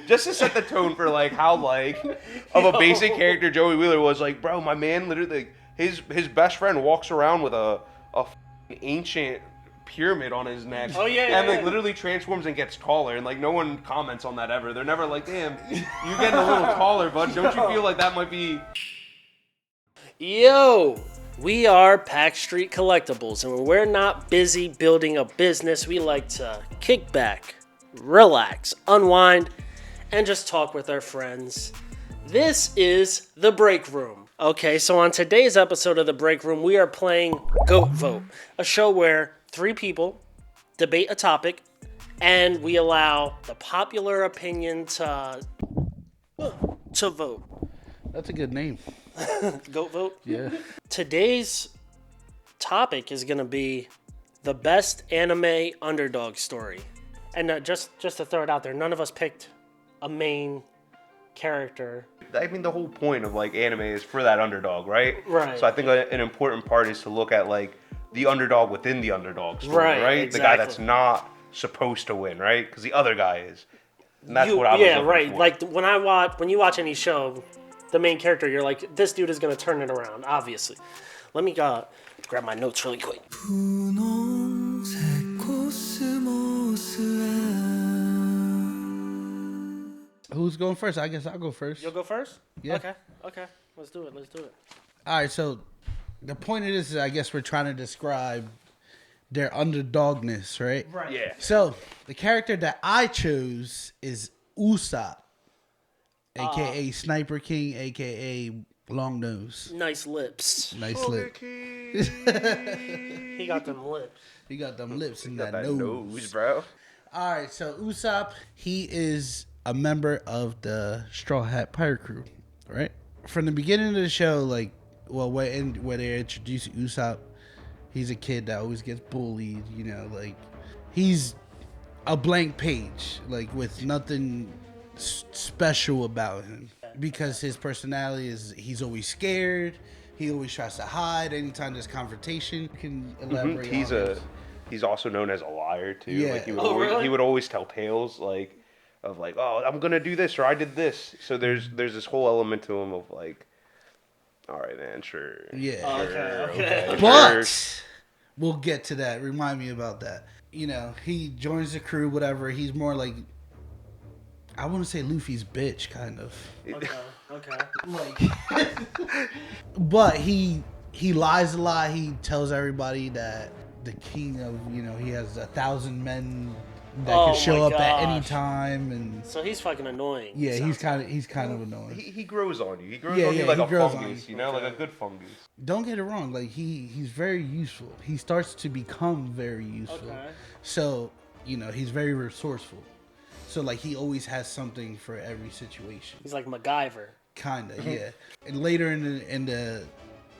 just to set the tone for like how like of a basic character Joey Wheeler was. Like, bro, my man literally his best friend walks around with a ancient pyramid on his neck. Oh yeah, and like literally transforms and gets taller, and like no one comments on that ever. They're never like, damn, you getting a little taller, bud. Don't you feel like that might be? Yo, we are Pack Street Collectibles, and when we're not busy building a business, we like to kick back, relax, unwind, and just talk with our friends. This is The Break Room. Okay, so on today's episode of The Break Room, we are playing Goat Vote, a show where 3 people debate a topic, and we allow the popular opinion to vote. That's a good name. Goat Vote? Yeah. Today's topic is going to be the best anime underdog story. And just to throw it out there, none of us picked a main character. I mean, the whole point of like anime is for that underdog, right? Right. So I think an important part is to look at like the underdog within the underdog story, right? Exactly. The guy that's not supposed to win, right? Because the other guy is. And that's what I was looking right. for. Like when you watch any show, the main character, you're like, this dude is going to turn it around, obviously. Let me grab my notes really quick. Who's going first? I guess I'll go first. You'll go first? Yeah. Okay. Let's do it. All right, so the point of this is I guess we're trying to describe their underdogness, right? Right. Yeah. So the character that I chose is Usopp, a.k.a. Sniper King, a.k.a. Long Nose. Nice lips. Nice lip. He got them lips. He got them lips and Got that that nose. nose, bro. All right, so Usopp, he is a member of the Straw Hat Pirate Crew, right? From the beginning of the show, like, well, where they introduce Usopp, he's a kid that always gets bullied, you know, like, he's a blank page, like, with nothing special about him. Because his personality is, he's always scared, he always tries to hide anytime there's confrontation. You can elaborate on this. He's also known as a liar too. Yeah. Like Really? he would always tell tales like of like, oh, I'm gonna do this or I did this. So there's this whole element to him of like, all right, man, sure. Yeah. Okay. But we'll get to that. Remind me about that. You know, he joins the crew, whatever. He's more like, I want to say Luffy's bitch, kind of. Okay. Like, but he lies a lot. He tells everybody that the king of, you know, he has 1,000 men that can show up at any time, and So he's fucking annoying. yeah, he's kind of annoying. He grows on you. He grows Yeah, on you yeah, like he a grows on fungus, you. you know, like a good fungus. Don't get it wrong. Like he's very useful. He starts to become very useful. Okay. So, you know, he's very resourceful. So like he always has something for every situation. He's like MacGyver. Kinda, yeah. And later in the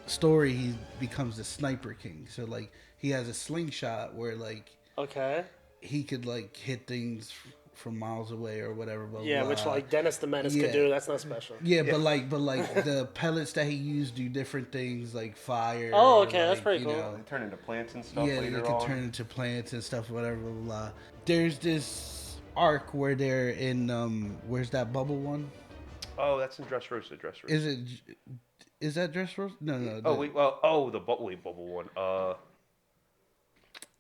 story, he becomes the Sniper King. So like he has a slingshot where like Okay. he could like hit things from miles away or whatever. Blah, Yeah, blah. which like Dennis the Menace Yeah. could do. That's not special. Yeah, but like the pellets that he used do different things like fire. Oh, okay, that's like, pretty you cool. know, They turn into plants and stuff yeah, later they can on. turn into plants and stuff, whatever, blah, blah, blah. There's this arc where they're in, where's that bubble one? Oh, that's in Dressrosa. Is that Dressrosa? No. Oh, wait, the bubble one.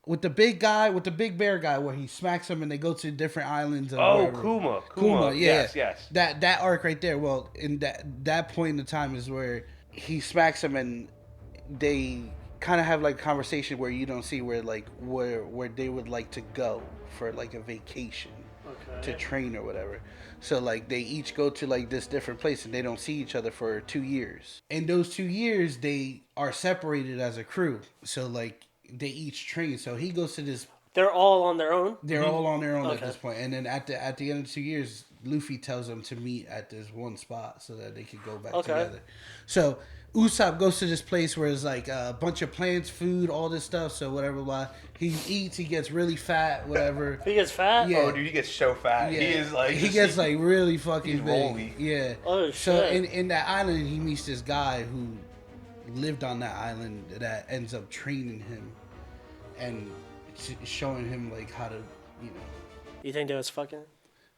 With the big guy, with the big bear guy, where he smacks him and they go to different islands. And Oh, wherever. Kuma. Yeah. Yes. That arc right there. Well, in that point in the time is where he smacks him and they kind of have like a conversation where you don't see where they would like to go for like a vacation to train or whatever. So like they each go to like this different place and they don't see each other for 2 years. In those 2 years, they are separated as a crew. So like they each train. So he goes to this. They're all on their own? They're all on their own at Okay. this point. And then at the end of 2 years, Luffy tells them to meet at this one spot so that they could go back together. So Usopp goes to this place where it's like a bunch of plants, food, all this stuff. So whatever, blah. He eats, he gets really fat, whatever. He gets fat? Yeah. Oh, dude, he gets so fat. Yeah. He is like... he gets like really fucking he's big. rolly. Yeah. Oh, So shit. in that island, he meets this guy who lived on that island that ends up training him and showing him like how to, you know. You think they was fucking?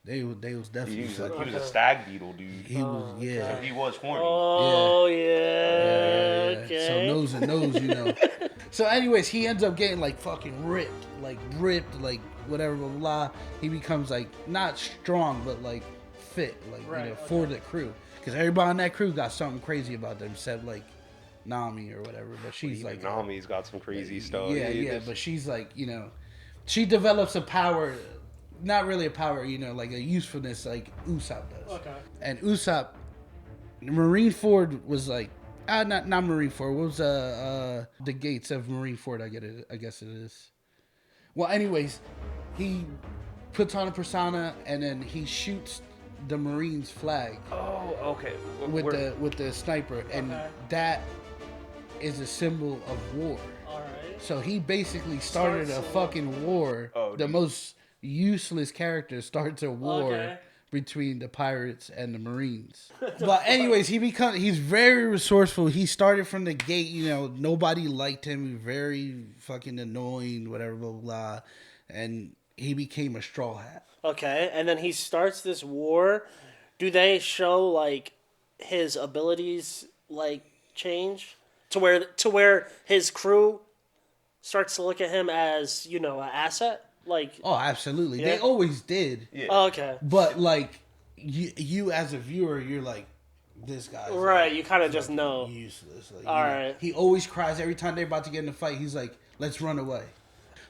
They was definitely. He sucking. was a stag beetle, dude. He was, yeah. So he was horny. Oh yeah. Yeah. Okay. So nose and nose, you know. So, anyways, he ends up getting like fucking ripped, like whatever, blah blah. Blah. He becomes like not strong, but like fit, like for the crew, because everybody on that crew got something crazy about them, except like Nami or whatever. But she's like Nami's got some crazy stuff. Yeah. But she's like, you know, she develops a power. Not really a power, you know, like a usefulness like Usopp does. Okay. And Usopp, Marine Ford was like, not Marine Ford. What was the gates of Marine Ford? I guess it is. Well, anyways, he puts on a persona and then he shoots the Marines' flag. Oh, okay. With the sniper, and that is a symbol of war. All right. So he basically started a fucking war. The most useless character starts a war between the pirates and the Marines. But anyways, he's very resourceful. He started from the gate, you know, nobody liked him, very fucking annoying, whatever, blah, blah, blah. And he became a straw hat. Okay, and then he starts this war. Do they show like his abilities like change to where his crew starts to look at him as, you know, an asset? Like, oh, absolutely. They always did. Yeah. Oh, okay. But like you as a viewer, you're like, this guy's right. Like, you kind of just know useless. Like, all right. He always cries every time they're about to get in a fight. He's like, let's run away.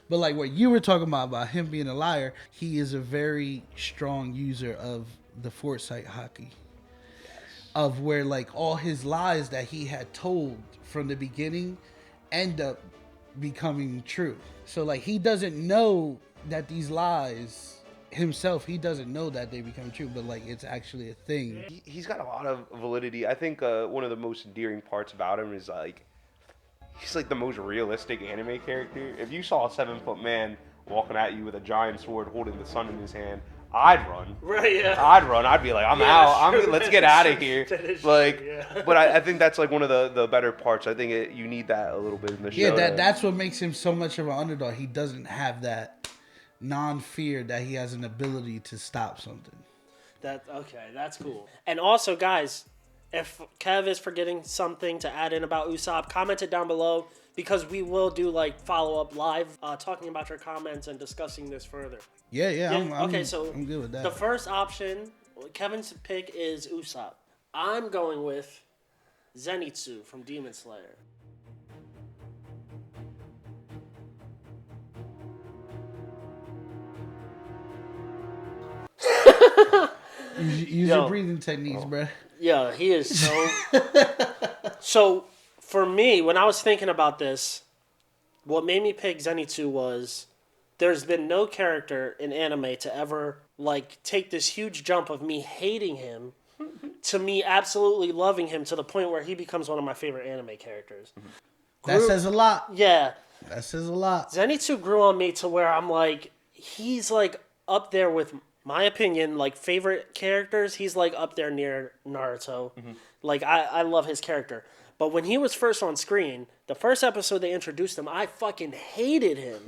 But like what you were talking about him being a liar, he is a very strong user of the foresight hockey. Yes. Of where like all his lies that he had told from the beginning end up becoming true. So like he doesn't know that these lies himself, he doesn't know that they become true, but like it's actually a thing. He's got a lot of validity. I think one of the most endearing parts about him is like he's like the most realistic anime character. If you saw a 7-foot man walking at you with a giant sword holding the sun in his hand, I'd run. Right, yeah. I'd run. I'd be like, I'm out. Let's get out of here. Like, but I think that's like one of the better parts. I think you need that a little bit in the show. Yeah, that's what makes him so much of an underdog. He doesn't have that non-fear that he has an ability to stop something. That's cool. And also, guys, if Kev is forgetting something to add in about Usopp, comment it down below, because we will do like follow-up live talking about your comments and discussing this further. Yeah. I'm good with that. The first option, Kevin's pick is Usopp. I'm going with Zenitsu from Demon Slayer. Use your breathing techniques, bro. Yeah, he is so... So, for me, when I was thinking about this, what made me pick Zenitsu was there's been no character in anime to ever like take this huge jump of me hating him to me absolutely loving him to the point where he becomes one of my favorite anime characters. That says a lot. Yeah. That says a lot. Zenitsu grew on me to where I'm like, he's like up there with my opinion, like favorite characters. He's like up there near Naruto. Mm-hmm. Like I love his character. But when he was first on screen, the first episode they introduced him, I fucking hated him.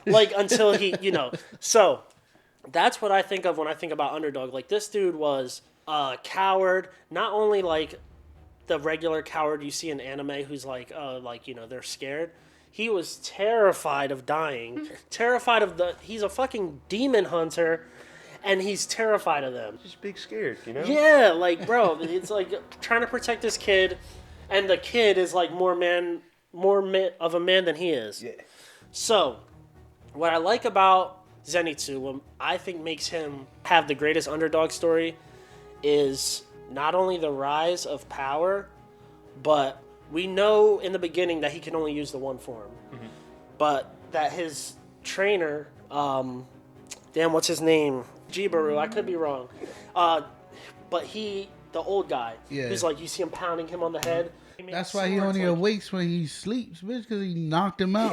Like, until he, you know. So, that's what I think of when I think about Underdog. Like, this dude was a coward. Not only, like, the regular coward you see in anime who's like, you know, they're scared. He was terrified of dying. Terrified of he's a fucking demon hunter, and he's terrified of them. Just big scared, you know? Yeah, like, bro, it's like trying to protect this kid, and the kid is like more of a man than he is. Yeah. So, what I like about Zenitsu, what I think makes him have the greatest underdog story, is not only the rise of power, but we know in the beginning that he can only use the one form. Mm-hmm. But that his trainer, what's his name? Jibaru, I could be wrong. But the old guy, who's like, you see him pounding him on the head. That's why he only awakes when he sleeps, bitch, because he knocked him out.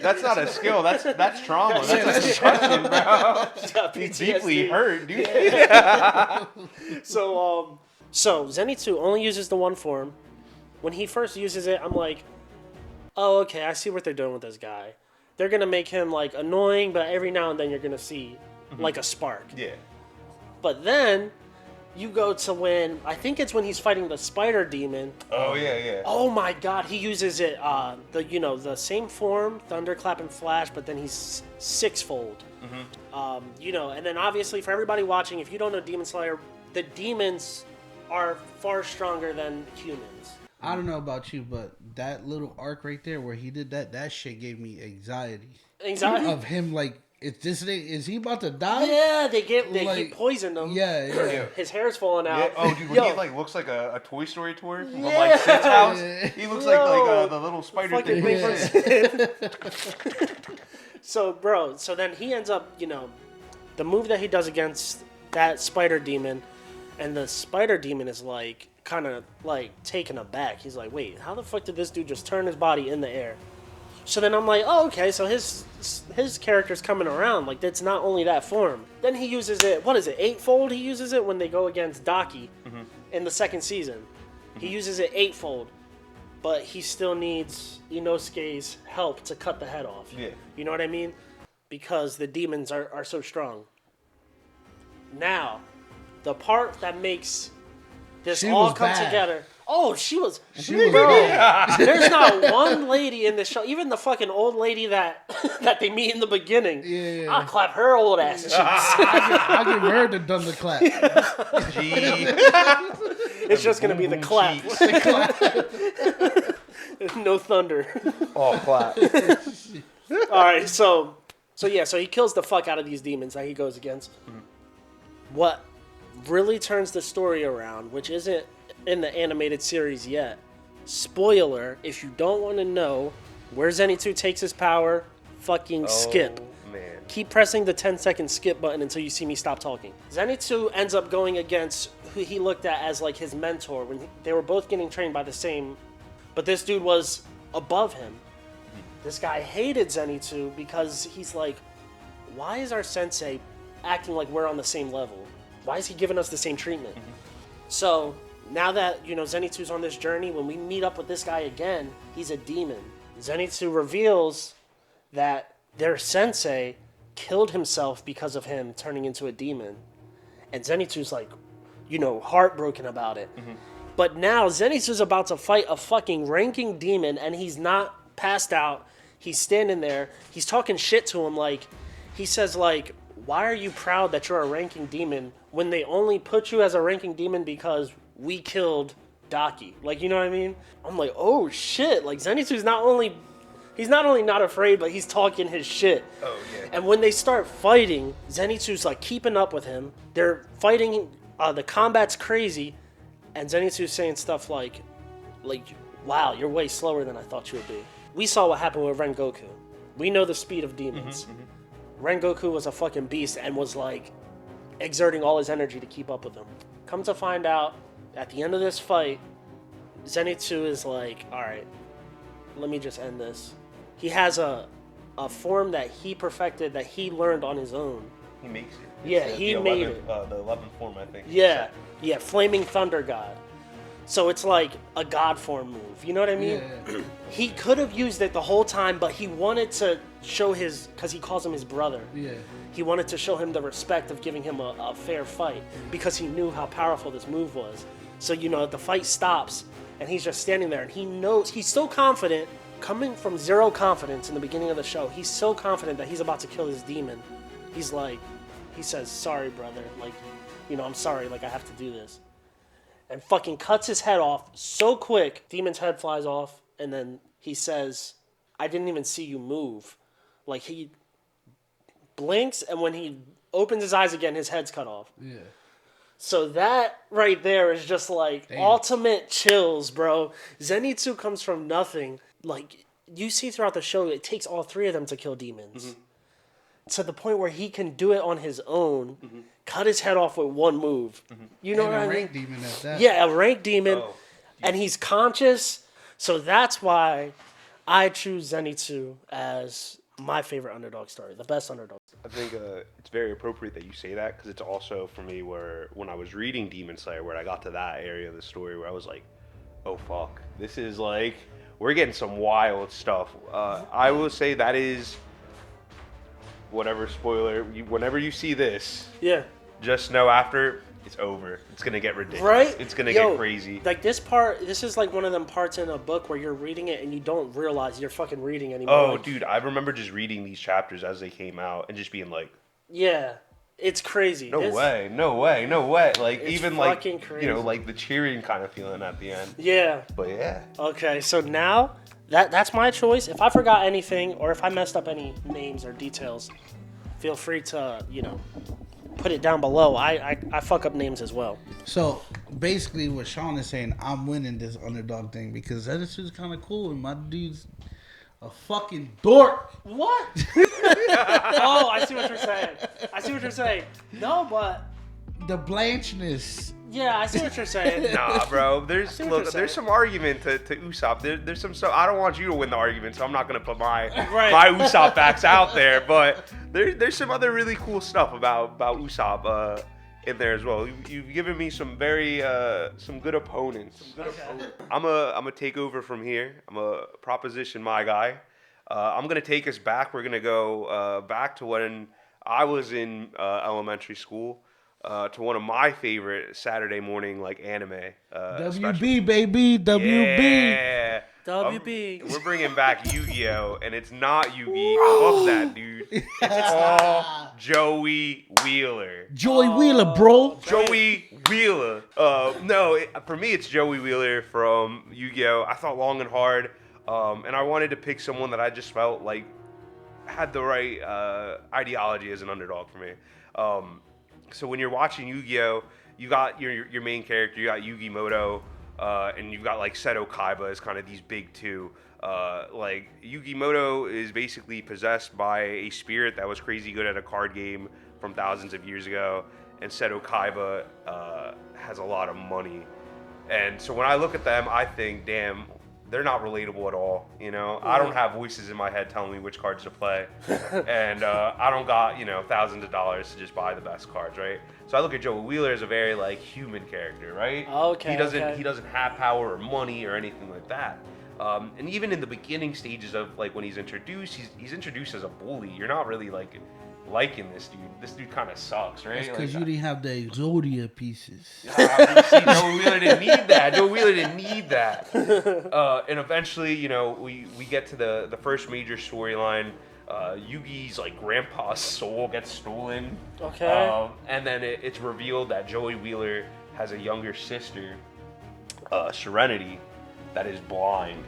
That's not a skill. That's trauma. That's a destruction, bro. He's deeply hurt, dude. Yeah. So Zenitsu only uses the one form. When he first uses it, I'm like, oh, okay, I see what they're doing with this guy. They're going to make him, like, annoying, but every now and then you're going to see like a spark. Yeah. But then you go to when I think it's when he's fighting the spider demon. Oh yeah. Oh my god, he uses it the same form, thunderclap and flash, but then he's sixfold. And then obviously for everybody watching, if you don't know Demon Slayer, the demons are far stronger than humans. I don't know about you, but that little arc right there where he did that shit gave me anxiety. Anxiety of him, like, is he about to die? Yeah, he poisoned him. Yeah. His hair's falling out. Yeah. Oh, dude, when he like looks like a Toy Story toy from like Sid's house. He looks like the little spider thing. So then he ends up, the move that he does against that spider demon, and the spider demon is like kind of like taken aback. He's like, wait, how the fuck did this dude just turn his body in the air? So then I'm like, oh, okay, so his character's coming around. Like, that's not only that form. Then he uses it, what is it, eightfold he uses it when they go against Daki in the second season. He uses it eightfold, but he still needs Inosuke's help to cut the head off. Yeah. You know what I mean? Because the demons are so strong. Now, the part that makes this all come together. Oh, she was bad. There's not one lady in this show, even the fucking old lady that they meet in the beginning. Yeah. I'll clap her old ass cheeks. I'll give her the thunderclap. It's just going to be the clap. No thunder. Oh, clap. All right, so he kills the fuck out of these demons that he goes against. What really turns the story around, which isn't in the animated series yet. Spoiler, if you don't want to know where Zenitsu takes his power, fucking skip. Man. Keep pressing the 10-second skip button until you see me stop talking. Zenitsu ends up going against who he looked at as like his mentor when they were both getting trained by the same, but this dude was above him. This guy hated Zenitsu because he's like, why is our sensei acting like we're on the same level? Why is he giving us the same treatment? So now that, Zenitsu's on this journey, when we meet up with this guy again, he's a demon. Zenitsu reveals that their sensei killed himself because of him turning into a demon. And Zenitsu's like, heartbroken about it. But now Zenitsu's about to fight a fucking ranking demon, and he's not passed out. He's standing there. He's talking shit to him. Like, he says, like, why are you proud that you're a ranking demon when they only put you as a ranking demon because we killed Daki? Like, you know what I mean? I'm like, oh shit. Like, Zenitsu's not only not afraid, but he's talking his shit. Oh, yeah. And when they start fighting, Zenitsu's like keeping up with him. They're fighting, the combat's crazy, and Zenitsu's saying stuff like, wow, you're way slower than I thought you would be. We saw what happened with Rengoku. We know the speed of demons. Rengoku was a fucking beast and was like exerting all his energy to keep up with him. Come to find out, at the end of this fight, Zenitsu is like, alright, let me just end this. He has a form that he perfected, that he learned on his own. He makes it. Yeah, he made it. The 11th form, I think. Yeah, Flaming Thunder God. So it's like a God form move. You know what I mean? Yeah. He could have used it the whole time, but he wanted to show because he calls him his brother. Yeah. He wanted to show him the respect of giving him a fair fight because he knew how powerful this move was. So, the fight stops and he's just standing there and he knows, he's so confident, coming from zero confidence in the beginning of the show, he's so confident that he's about to kill this demon. He's like, he says, sorry, brother. Like, I'm sorry. Like, I have to do this. And fucking cuts his head off so quick, demon's head flies off, and then he says, I didn't even see you move. Like, he blinks, and when he opens his eyes again, his head's cut off. Yeah. So that right there is just like ultimate chills, bro. Zenitsu comes from nothing. Like, you see throughout the show, it takes all three of them to kill demons. To the point where he can do it on his own, cut his head off with one move. You know what I mean? Rank demon at that. Yeah, a rank demon, and he's conscious. So that's why I choose Zenitsu as my favorite underdog story, the best underdog. I think it's very appropriate that you say that, because it's also for me where when I was reading Demon Slayer, where I got to that area of the story where I was like, oh fuck, this is like, we're getting some wild stuff. I will say that is whatever spoiler, whenever you see this, Yeah. just know after it's over. It's gonna get ridiculous. Right? It's gonna Yo, get crazy. Like this is like one of them parts in a book where you're reading it and you don't realize you're fucking reading anymore. Oh, Like, dude, I remember just reading these chapters as they came out and just being like, yeah. It's crazy. no way, no way, no way. Like, It's even like, fucking crazy. you know, like the cheering kind of feeling at the end. Yeah. But yeah. Okay, so now that's my choice. If I forgot anything or if I messed up any names or details, feel free to, put it down below. I fuck up names as well. So basically, what Sean is saying, I'm winning this underdog thing because Zenitsu's kind of cool and my dude's a fucking dork. What? Oh, I see what you're saying. No, but The blanchness. yeah, I see what you're saying. Nah, bro. see what you're saying. There's some argument to Usopp. There's some stuff. I don't want you to win the argument, so I'm not gonna put my Right. my Usopp facts out there. But there's some other really cool stuff about Usopp in there as well. You've given me some very some good opponents. I'm a take over from here. I'm a proposition my guy. I'm gonna take us back. We're gonna go back to when I was in elementary school. To one of my favorite Saturday morning anime. WB, baby. WB. Yeah. WB. We're bringing back Yugioh, and it's not Yugi. Fuck that, dude. It's all Joey Wheeler. Joey Wheeler, bro. Joey Wheeler. No, for me, it's Joey Wheeler from Yu-Gi-Oh! I thought long and hard, and I wanted to pick someone that I just felt like had the right ideology as an underdog for me. So when you're watching Yu-Gi-Oh!, you got your main character, you got Yugi Moto, and you've got Seto Kaiba as kind of these big two. Yugi Moto is basically possessed by a spirit that was crazy good at a card game from thousands of years ago, and Seto Kaiba has a lot of money. And so when I look at them, I think, damn, they're not relatable at all. I don't have voices in my head telling me which cards to play, and I don't got thousands of dollars to just buy the best cards, right? So I look at Joey Wheeler as a very human character, right? Okay. He doesn't have power or money or anything like that. And even in the beginning stages of when he's introduced, he's introduced as a bully. You're not really liking this dude. This dude kind of sucks, right? That's because you didn't have the Exodia pieces. See, Joey Wheeler didn't need that. Joey Wheeler didn't need that. And eventually, we get to the first major storyline. Yugi's grandpa's soul gets stolen. Okay. And then it's revealed that Joey Wheeler has a younger sister, Serenity, that is blind,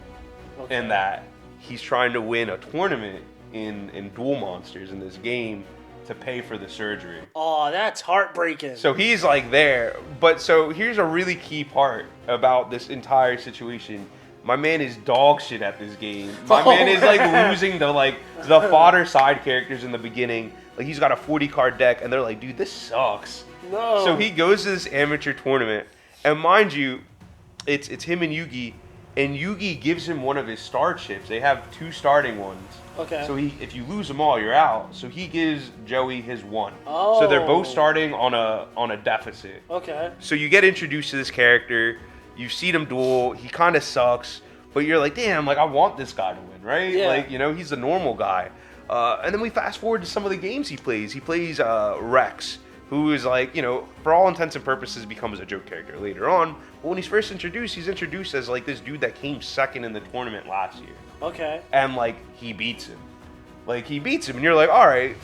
and that he's trying to win a tournament in Duel Monsters in this game to pay for the surgery. Oh, that's heartbreaking. So he's there. But so here's a really key part about this entire situation. My man is dog shit at this game. My man is losing to the fodder side characters in the beginning. He's got a 40 card deck and they're like, dude, this sucks. No. So he goes to this amateur tournament, and mind you, it's him and Yugi, and Yugi gives him one of his star chips. They have two starting ones. Okay. So if you lose them all, you're out. So he gives Joey his one. Oh. So they're both starting on a deficit. Okay. So you get introduced to this character. You see him duel. He kind of sucks, but you're like, damn, I want this guy to win, right? Yeah. He's a normal guy. And then we fast forward to some of the games he plays. He plays Rex, who is for all intents and purposes becomes a joke character later on. But when he's first introduced, he's introduced as this dude that came second in the tournament last year. Okay. And he beats him. And you're like, all right.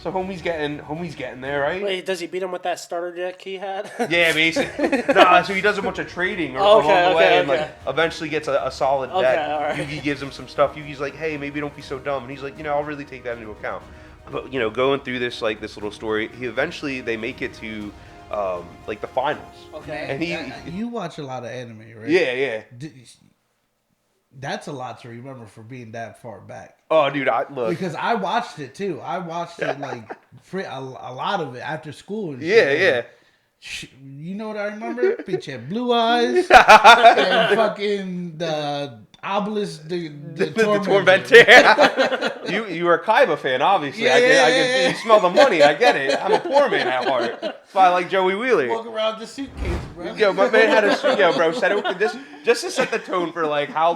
So homie's getting there, right? Wait, does he beat him with that starter deck he had? Yeah, basically. Nah, so he does a bunch of trading along the way, and eventually gets a solid deck. Okay, all right. Yugi gives him some stuff. Yugi's like, hey, maybe don't be so dumb. And he's like, I'll really take that into account. But going through this this little story, they make it to the finals. Okay. And You watch a lot of anime, right? yeah. That's a lot to remember for being that far back. Oh, dude, look. Because I watched it too. I watched it a lot of it after school. And Yeah. You know what I remember? Bitch had blue eyes and fucking the obelisk, the tormentor. You were a Kaiba fan, obviously. Yeah. You smell the money. I get it. I'm a poor man at heart. That's why I like Joey Wheeler. Walk around the suitcase, bro. Yo, my man had a bro. Said it just to set the tone for how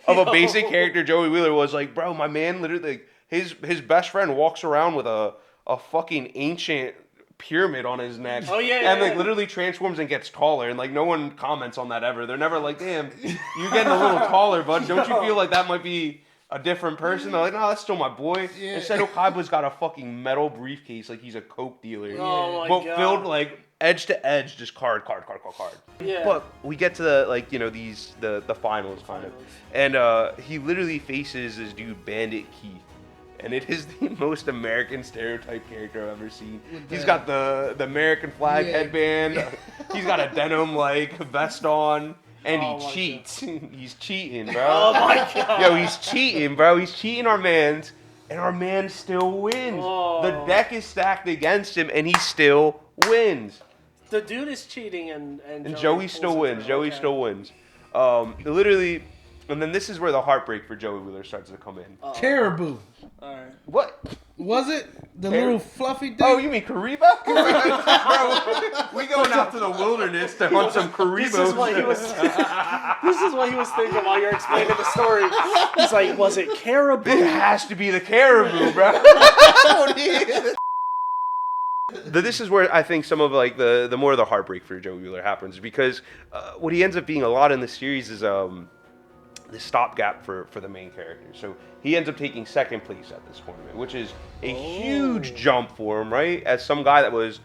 of a basic character Joey Wheeler was. Bro, my man literally his best friend walks around with a fucking ancient pyramid on his neck. Oh, yeah, and like yeah. literally transforms and gets taller, and like no one comments on that ever. They're never like, damn, you're getting a little taller, bud. Don't you feel like that might be a different person? They're like, no, that's still my boy. Yeah. Instead, Kaiba's got a fucking metal briefcase like he's a coke dealer. Oh my but God. filled like edge to edge, just card. Yeah. But we get to the like the finals kind of, and he literally faces this dude Bandit Keith. And it is the most American stereotype character I've ever seen. He's got the American flag headband. He's got a denim like vest on, and he cheats. He's cheating, bro. Oh my God. Yo, he's cheating, bro. He's cheating our mans, and our man still wins. Oh. The deck is stacked against him, and he still wins. The dude is cheating, and Joey still wins. Joey still wins. Literally, and then this is where the heartbreak for Joey Wheeler starts to come in. Caribou. All right. What? Was it the little fluffy dude? Oh, you mean Kariba? Bro, we going out to the wilderness to hunt some Kariba. This is what he was. This is what he was thinking while you're explaining the story. He's like, was it caribou? It has to be the caribou, bro. This is where I think some of like the more of the heartbreak for Joey Wheeler happens, because what he ends up being a lot in the series is the stopgap for the main character. So he ends up taking second place at this tournament, which is a huge jump for him, right? As some guy that was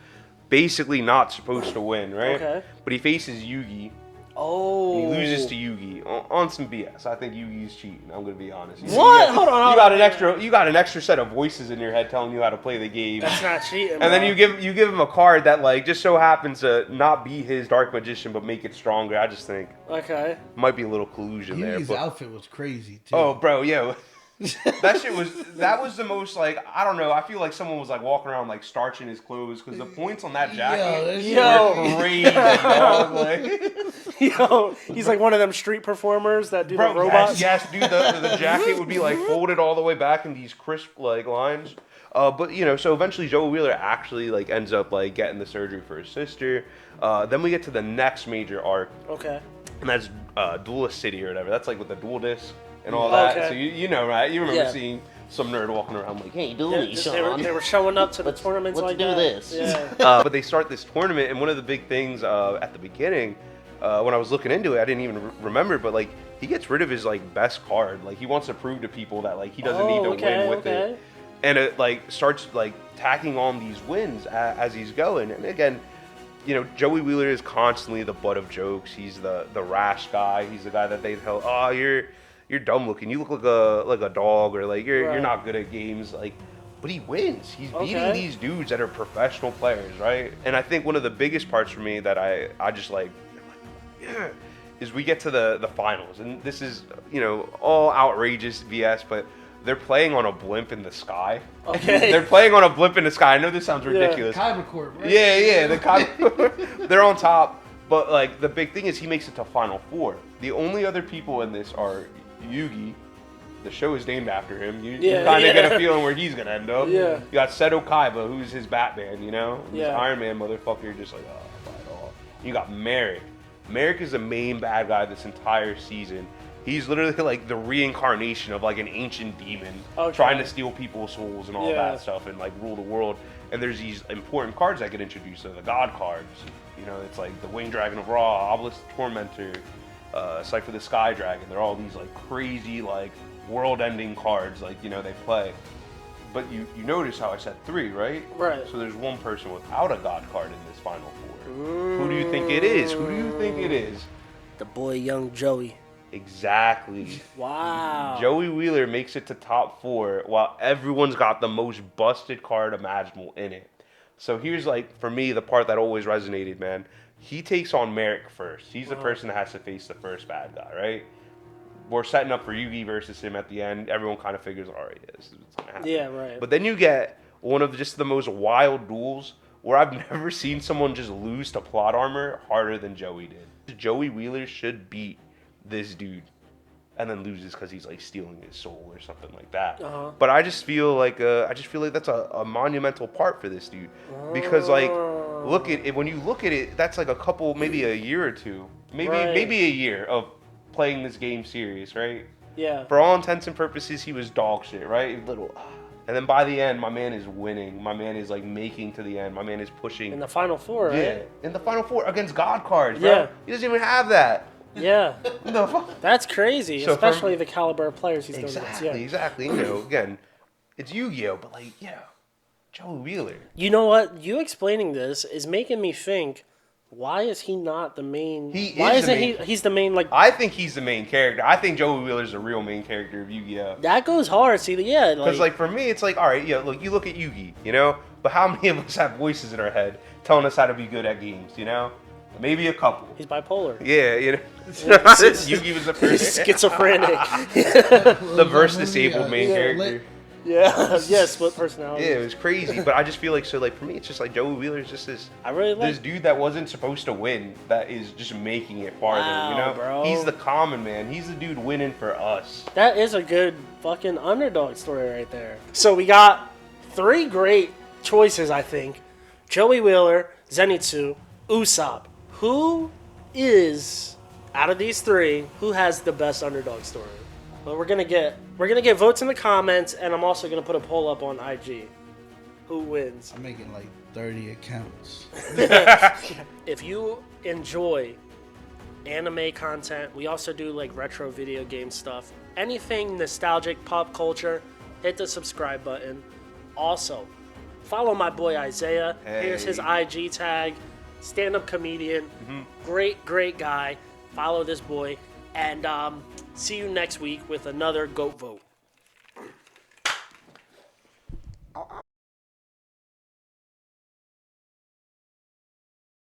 basically not supposed to win, right? Okay. But he faces Yugi. Oh. He loses to Yugi on some BS. I think Yugi's cheating. I'm gonna be honest. What? Hold on. You got an extra set of voices in your head telling you how to play the game. That's not cheating. And then you give him a card that like just so happens to not be his Dark Magician but make it stronger. I just think Okay. might be a little collusion there. Yugi's But, outfit was crazy too. oh, bro, yeah. that was the most like, I don't know, I feel like someone was like walking around like starching his clothes because the points on that jacket were crazy, dog. Like, Yo, he's like one of them street performers that do bro, the robots. yes, dude, the jacket would be like folded all the way back in these crisp like lines. But so eventually Joey Wheeler actually like ends up like getting the surgery for his sister. Then we get to the next major arc, Okay. and that's Duelist City or whatever. That's like with the dual disc and all that. Okay. So you know, right? You remember Yeah. seeing some nerd walking around like, hey, do They, me, they were showing up to the tournaments let's like do that. this. Yeah. But they start this tournament, and one of the big things at the beginning, when I was looking into it, I didn't even remember, but like he gets rid of his like best card. Like he wants to prove to people that like he doesn't need to win with it, and it like starts like tacking on these wins as he's going. And again, Joey Wheeler is constantly the butt of jokes. He's the rash guy. He's the guy that they tell, oh, you're dumb looking. You look like a dog, or like you're not good at games. Like, but he wins. He's beating these dudes that are professional players, right? And I think one of the biggest parts for me that I just like, yeah, is we get to the finals, and this is all outrageous BS, but they're playing on a blimp in the sky. Okay. They're playing on a blimp in the sky. I know this sounds ridiculous. Kaiba Court, right? Yeah, they're on top. But like the big thing is he makes it to Final Four. The only other people in this are Yugi. The show is named after him. You kind of get a feeling where he's gonna end up. Yeah. You got Seto Kaiba, who's his Batman. This Yeah. Iron Man motherfucker, just like fight all. You got Merrick. Merrick is the main bad guy this entire season. He's literally like the reincarnation of like an ancient demon trying to steal people's souls and all that stuff and like rule the world. And there's these important cards that get introduced. So the God cards, it's like the Winged Dragon of Ra, Obelisk the Tormentor, Cypher the Sky Dragon. They're all these like crazy like world-ending cards like they play. But you notice how I said 3, right? Right. So there's one person without a God card in this Final Four. Who do you think it is? The boy, young Joey. Exactly. Wow. Joey Wheeler makes it to top 4 while everyone's got the most busted card imaginable in it. So here's like, for me, the part that always resonated, man. He takes on Merrick first. He's the person that has to face the first bad guy, right? We're setting up for Yugi versus him at the end. Everyone kind of figures, all right, this is what's going to happen. Yeah, right. But then you get one of just the most wild duels where I've never seen someone just lose to plot armor harder than Joey did. Joey Wheeler should beat this dude and then loses because he's like stealing his soul or something like that. But I just feel like that's a monumental part for this dude, because like look at it, when you look at it, that's like a couple, maybe a year or two, maybe a year of playing this game serious, right? Yeah. For all intents and purposes, he was dog shit, right? Little. And then by the end, my man is winning. My man is like making to the end. My man is pushing. In the Final Four, right? Yeah, in the Final Four against God cards, bro. Yeah. He doesn't even have that. Yeah. The fuck? That's crazy, So especially the caliber of players he's going Exactly, against. Yeah. exactly. You know, again, it's Yu-Gi-Oh, but like, Joey Wheeler. You know what? You explaining this is making me think. Why is he not the main? Why isn't he's the main? Like I think he's the main character. I think Joey Wheeler's the real main character of Yu-Gi-Oh. that goes hard. See, yeah, Because like for me, it's like, all right, look, you look at Yugi, you know, but how many of us have voices in our head telling us how to be good at games, you know? Maybe a couple. he's bipolar. Yeah, you know. Yugi was the He's first. schizophrenic. The verse disabled main character. Yeah, yeah, split personality. Yeah, it was crazy. But I just feel like, so like for me, it's just like Joey Wheeler's just this. I really like. This dude that wasn't supposed to win, that is just making it farther. Wow, you know, bro. He's the common man. He's the dude winning for us. That is a good fucking underdog story right there. So we got 3 great choices, I think. Joey Wheeler, Zenitsu, Usopp. Who is, out of these 3, who has the best underdog story? But we're gonna get votes in the comments, and I'm also gonna put a poll up on IG. Who wins? I'm making like 30 accounts. If you enjoy anime content, we also do like retro video game stuff. Anything nostalgic, pop culture, hit the subscribe button. Also, follow my boy Isaiah. Hey. Here's his IG tag. Stand-up comedian. Great guy. Follow this boy. And see you next week with another GOAT vote.